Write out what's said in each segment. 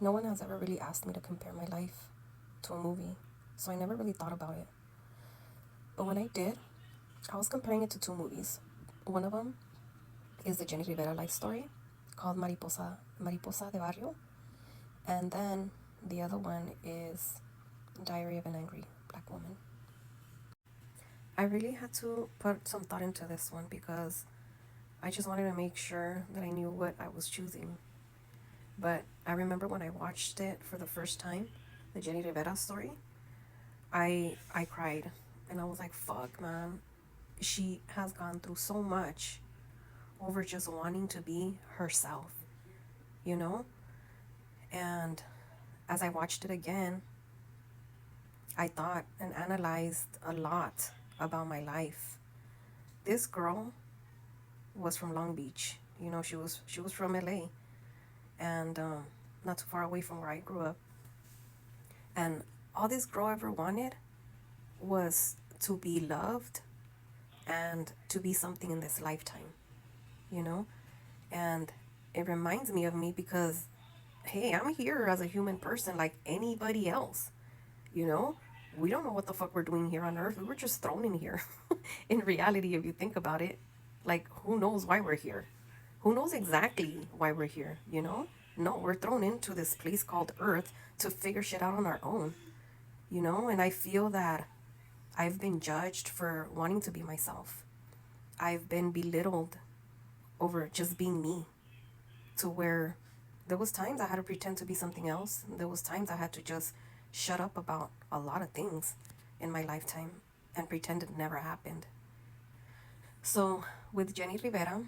No one has ever really asked me to compare my life to a movie, so I never really thought about it. But when I did, I was comparing it to two movies. One of them is the Jenny Rivera life story called Mariposa De Barrio, and then the other one is Diary of an Angry Black Woman. I really had to put some thought into this one because I just wanted to make sure that I knew what I was choosing. But I remember when I watched it for the first time, the Jenny Rivera story, I cried and I was like, fuck, man. She has gone through so much over just wanting to be herself, you know? And as I watched it again, I thought and analyzed a lot about my life. This girl was from Long Beach. She was from LA, and not too far away from where I grew up. And all this girl ever wanted was to be loved and to be something in this lifetime, you know? And it reminds me of me because, hey, I'm here as a human person like anybody else, you know? We don't know what the fuck we're doing here on earth. We were just thrown in here. In reality, if you think about it, like, who knows why we're here? Who knows exactly why we're here, you know? No, we're thrown into this place called Earth to figure shit out on our own, you know? And I feel that I've been judged for wanting to be myself. I've been belittled over just being me, to where there was times I had to pretend to be something else. There was times I had to just shut up about a lot of things in my lifetime and pretend it never happened. So with Jenny Rivera,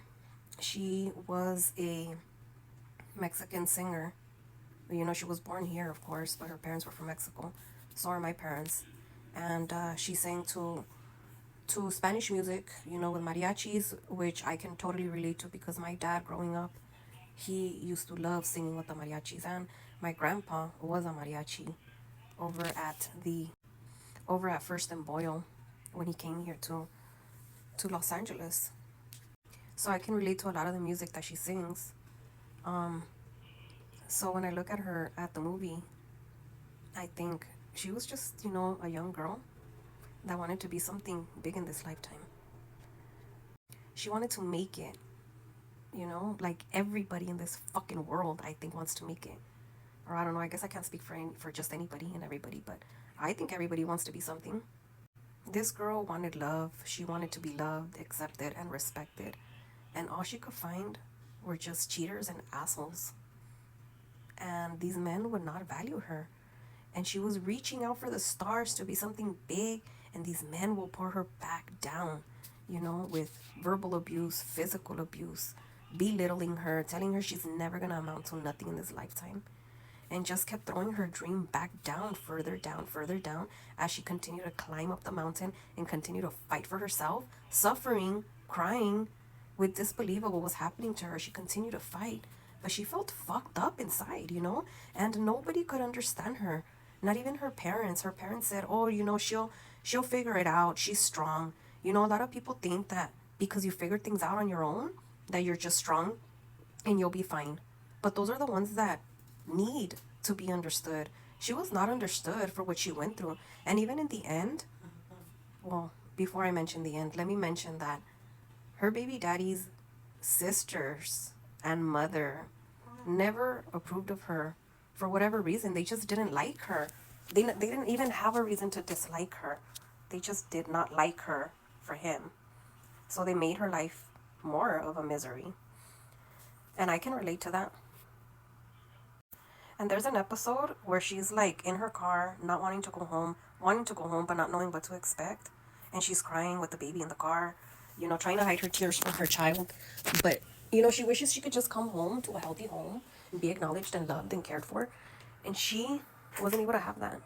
she was a Mexican singer. She was born here, of course, but her parents were from Mexico. So are my parents. And she sang to Spanish music, with mariachis, which I can totally relate to because my dad, growing up, he used to love singing with the mariachis, and my grandpa was a mariachi over at the over at First and Boyle when he came here to Los Angeles. So I can relate to a lot of the music that she sings. Um, so when I look at her at the movie, I think she was just, a young girl that wanted to be something big in this lifetime. She wanted to make it, like everybody in this fucking world, I think, wants to make it. Or I don't know, I guess I can't speak for just anybody and everybody, but I think everybody wants to be something. This girl wanted love. She wanted to be loved, accepted, and respected. And all she could find were just cheaters and assholes. And these men would not value her. And she was reaching out for the stars to be something big, and these men will pour her back down, with verbal abuse, physical abuse, belittling her, telling her she's never gonna amount to nothing in this lifetime, and just kept throwing her dream back down, further down, as she continued to climb up the mountain and continue to fight for herself, suffering, crying, with disbelief of what was happening to her. She continued to fight, but she felt fucked up inside, and nobody could understand her. Not even her parents. Her parents said, "Oh, she'll figure it out. She's strong." A lot of people think that because you figure things out on your own, that you're just strong and you'll be fine. But those are the ones that need to be understood. She was not understood for what she went through. And even in the end, well, before I mention the end, let me mention that her baby daddy's sisters and mother never approved of her for whatever reason. They just didn't like her. They didn't even have a reason to dislike her. They just did not like her for him. So they made her life more of a misery. And I can relate to that. And there's an episode where she's like in her car, not wanting to go home, but not knowing what to expect. And she's crying with the baby in the car, trying to hide her tears from her child. But, she wishes she could just come home to a healthy home and be acknowledged and loved and cared for. And she wasn't able to have that.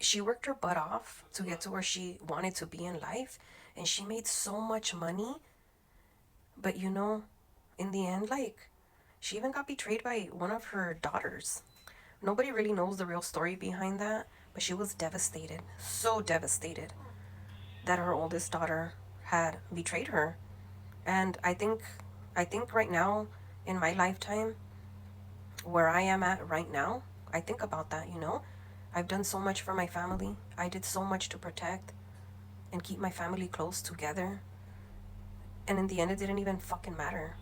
She worked her butt off to get to where she wanted to be in life. And she made so much money. But, in the end, like, she even got betrayed by one of her daughters. Nobody really knows the real story behind that, but she was devastated, so devastated that her oldest daughter had betrayed her. And I think right now in my lifetime, where I am at right now, I think about that, you know? I've done so much for my family. I did so much to protect and keep my family close together. And in the end, it didn't even fucking matter.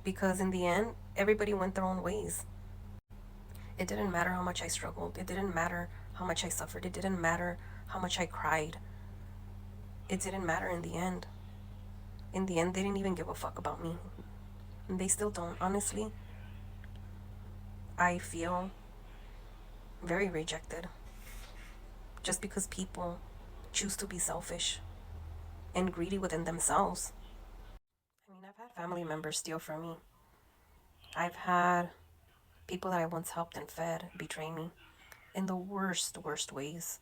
Because in the end, everybody went their own ways. It didn't matter how much I struggled. It didn't matter how much I suffered. It didn't matter how much I cried. It didn't matter in the end. In the end, they didn't even give a fuck about me. And they still don't. Honestly, I feel very rejected just because people choose to be selfish and greedy within themselves. I mean, I've had family members steal from me. I've had people that I once helped and fed betray me in the worst, worst ways.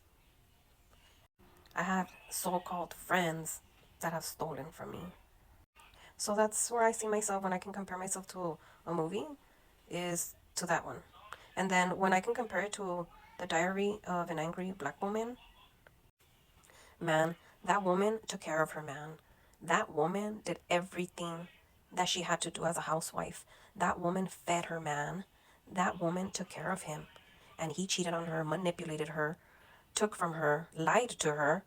I have so called friends that have stolen from me. So that's where I see myself when I can compare myself to a movie, is to that one. And then when I can compare it to The Diary of an Angry Black Woman, man, that woman took care of her man. That woman did everything that she had to do as a housewife. That woman fed her man. That woman took care of him. And he cheated on her, manipulated her, took from her, lied to her,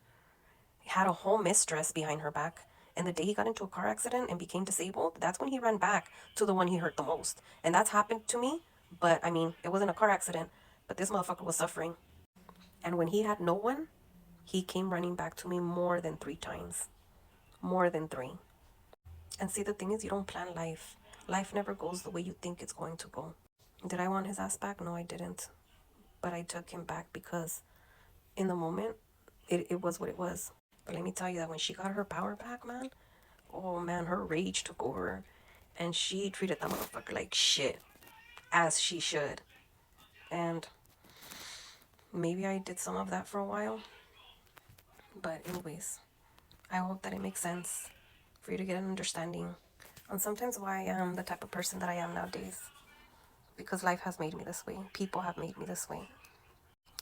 had a whole mistress behind her back. And the day he got into a car accident and became disabled, that's when he ran back to the one he hurt the most. And that's happened to me. But I mean, it wasn't a car accident, but this motherfucker was suffering. And when he had no one, he came running back to me more than 3 times. More than three. And see, the thing is, you don't plan life. Life never goes the way you think it's going to go. Did I want his ass back? No, I didn't. But I took him back because in the moment, it was what it was. But let me tell you that when she got her power back, man, oh man, her rage took over. And she treated that motherfucker like shit. As she should. And maybe I did some of that for a while. But anyways, I hope that it makes sense for you to get an understanding on sometimes why I am the type of person that I am nowadays. Because life has made me this way. People have made me this way.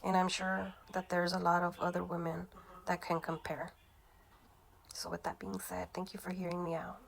And I'm sure that there's a lot of other women that can compare. So with that being said, thank you for hearing me out.